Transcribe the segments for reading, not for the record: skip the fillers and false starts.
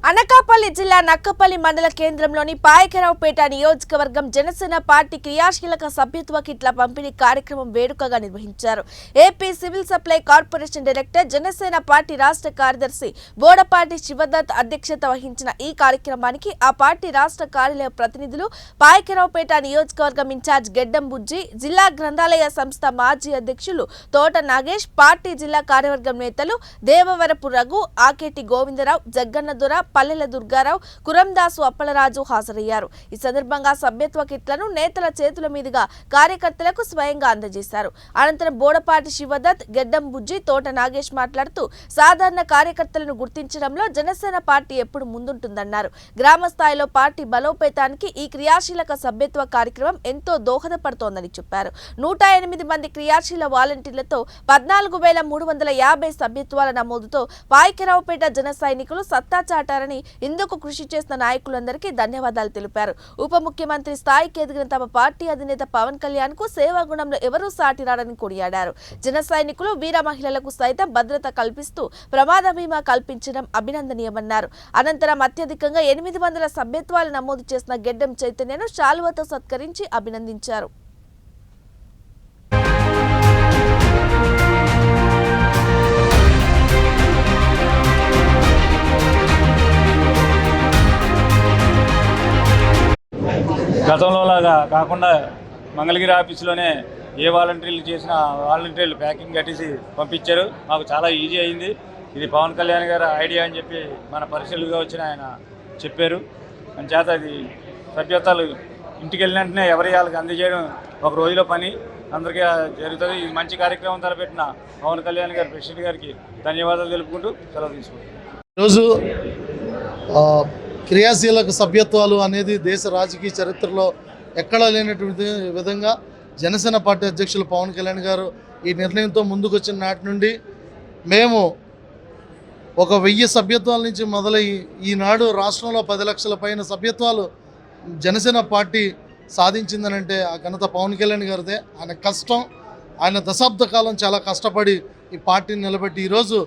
అనకాపల్లి జిల్లా నక్కపల్లి మండల కేంద్రంలోని పాయకరావుపేట నియోజకవర్గం జనసేన పార్టీ క్రియాశీలక సభ్యత్వ కిట్ల పంపిణీ కార్యక్రమం వేడుకగా నిర్వహించారు. AP civil supply corporation director, Janasena party రాష్ట్ర కార్యదర్శి బోడపాటి శివదత్ అధ్యక్షత వహించిన ఈ కార్యక్రమానికి ఆ పార్టీ రాష్ట్ర కార్యాలయ ప్రతినిధులు, పాయకరావుపేట నియోజకవర్గం ఇన్ఛార్జ్ గెడ్డం బుజ్జి, జిల్లా గ్రంథాలయ సంస్థ మాజీ అధ్యక్షులు తోట నాగేష్, పార్టీ జిల్లా కార్యవర్గం నేతలు దేవవరపు రఘు, ఆకేటి గోవిందరావు, జగ్గన్న దొర, పల్లెల దుర్గారావు, కురందాసు అప్పలరాజు హాజరయ్యారు. ఈ సందర్భంగా సభ్యత్వ కిట్లను నేతల చేతుల మీదుగా కార్యకర్తలకు స్వయంగా అందజేశారు. అనంతరం బోడపాటి శివదత్, గెడ్డం బుజ్జి, తోట నాగేష్ మాట్లాడుతూ సాధారణ కార్యకర్తలను గుర్తించడంలో జనసేన పార్టీ ఎప్పుడు ముందుంటుందన్నారు. గ్రామ స్థాయిలో పార్టీ బలోపేతానికి ఈ క్రియాశీలక సభ్యత్వ కార్యక్రమం ఎంతో దోహదపడుతోందని చెప్పారు. 108 మంది క్రియాశీల వాలంటీర్లతో 14,350 సభ్యత్వాల నమోదుతో పాయకరావుపేట జన సైనికులు సత్తా చాటారని, ఇందుకు కృషి చేసిన నాయకులందరికీ ధన్యవాదాలు తెలిపారు. ఉప ముఖ్యమంత్రి స్థాయికి ఎదిగిన తమ పార్టీ అధినేత పవన్ కళ్యాణ్ కు సేవా గుణంలో ఎవరూ సాటిరారని కొనియాడారు. జన సైనికులు, వీర మహిళలకు సైతం భద్రత కల్పిస్తూ ప్రమాద బీమా కల్పించడం అభినందనీయమన్నారు. అనంతరం అత్యధికంగా 800 సభ్యత్వాలు నమోదు చేసిన గెడ్డం చైతన్యను శాలువతో సత్కరించి అభినందించారు. గతంలో లాగా కాకుండా మంగళగిరి ఆఫీసులోనే ఏ వాలంటీర్లు చేసిన వాలంటీర్లు ప్యాకింగ్ కట్టేసి పంపించారు. మాకు చాలా ఈజీ అయింది. ఇది పవన్ కళ్యాణ్ గారి ఐడియా అని చెప్పి మన పరిశీలుగా వచ్చిన ఆయన చెప్పారు. చేత అది సభ్యత్వాలు ఇంటికి వెళ్ళినట్టునే ఎవరి వాళ్ళకి అందజేయడం ఒక రోజులో పని అందరికీ జరుగుతుంది. ఇది మంచి కార్యక్రమం తలపెట్టిన పవన్ కళ్యాణ్ గారి ప్రెసిడెంట్ గారికి ధన్యవాదాలు తెలుపుకుంటూ సెలవు తీసుకుంటాం. ఈరోజు క్రియాశీలక సభ్యత్వాలు అనేది దేశ రాజకీయ చరిత్రలో ఎక్కడా లేనటువంటి విధంగా జనసేన పార్టీ అధ్యక్షులు పవన్ కళ్యాణ్ గారు ఈ నిర్ణయంతో ముందుకు వచ్చిన నాటి నుండి మేము ఒక 1000 సభ్యత్వాల నుంచి మొదలై ఈనాడు రాష్ట్రంలో 10 లక్షల పైన సభ్యత్వాలు జనసేన పార్టీ సాధించిందనంటే ఆ ఘనత పవన్ కళ్యాణ్ గారిదే. ఆయన కష్టం, ఆయన దశాబ్ద కాలం చాలా కష్టపడి ఈ పార్టీని నిలబెట్టి ఈరోజు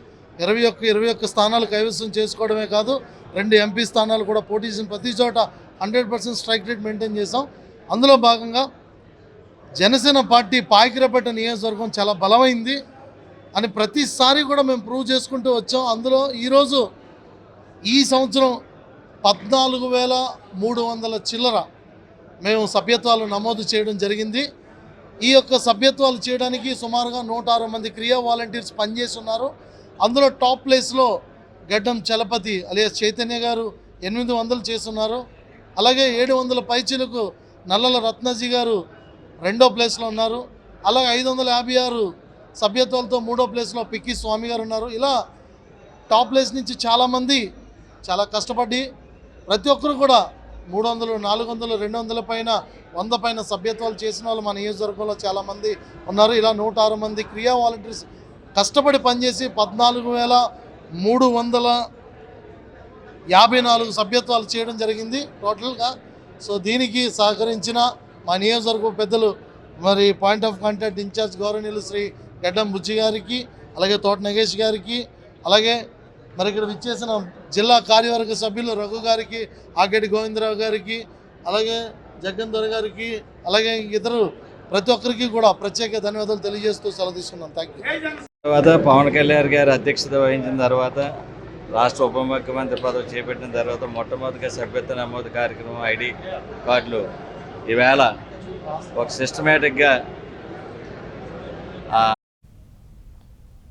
21 స్థానాలు కైవసం చేసుకోవడమే కాదు, 2 ఎంపీ స్థానాలు కూడా పోటీ చేసిన ప్రతి చోట 100% స్ట్రైక్ రేట్ మెయింటైన్ చేసాం. అందులో భాగంగా జనసేన పార్టీ పాయకరావుపేట నియోజకవర్గం చాలా బలమైంది అని ప్రతిసారి కూడా మేము ప్రూవ్ చేసుకుంటూ వచ్చాం. అందులో ఈరోజు ఈ సంవత్సరం 14,300 చిల్లర మేము సభ్యత్వాలు నమోదు చేయడం జరిగింది. ఈ యొక్క సభ్యత్వాలు చేయడానికి సుమారుగా 106 మంది క్రియా వాలంటీర్స్ పనిచేసి ఉన్నారు. అందులో టాప్ ప్లేస్లో గడ్డం చలపతి అలియాస్ చైతన్య గారు 800 చేస్తున్నారు. అలాగే 700 పైచీలకు నల్లల రత్నజీ గారు 2వ ప్లేస్లో ఉన్నారు. అలాగే 556 సభ్యత్వాలతో 3వ ప్లేస్లో పిక్కి స్వామి గారు ఉన్నారు. ఇలా టాప్ ప్లేస్ నుంచి చాలామంది చాలా కష్టపడి ప్రతి ఒక్కరు కూడా 300, 400, 200 పైన 100 పైన సభ్యత్వాలు చేసిన వాళ్ళు మన నియోజకవర్గంలో చాలామంది ఉన్నారు. ఇలా 106 మంది క్రియా వాలంటీర్స్ కష్టపడి పనిచేసి 14,354 సభ్యత్వాలు చేయడం జరిగింది టోటల్గా. సో దీనికి సహకరించిన మా నియోజకవర్గ పెద్దలు, మరి పాయింట్ ఆఫ్ కాంటాక్ట్ ఇన్ఛార్జ్ గౌరవనీయులు శ్రీ గడ్డం బుజ్జి గారికి, అలాగే తోట నగేష్ గారికి, అలాగే మరి ఇక్కడ విచ్చేసిన జిల్లా కార్యవర్గ సభ్యులు రఘు గారికి, ఆకేటి గోవిందరావు గారికి, అలాగే జగ్గన్ దొర గారికి, అలాగే ఇతరు ప్రతి ఒక్కరికి కూడా ప్రత్యేక ధన్యవాదాలు తెలియజేస్తూ సెలవు తీసుకున్నాం. Thank you. తర్వాత పవన్ కళ్యాణ్ గారు అధ్యక్షత వహించిన తర్వాత, రాష్ట్ర ఉప ముఖ్యమంత్రి పదవి చేపట్టిన తర్వాత మొట్టమొదటిగా సభ్యత్వ నమోదు కార్యక్రమం ఐడి కార్డులు ఈవేళ ఒక సిస్టమేటిక్గా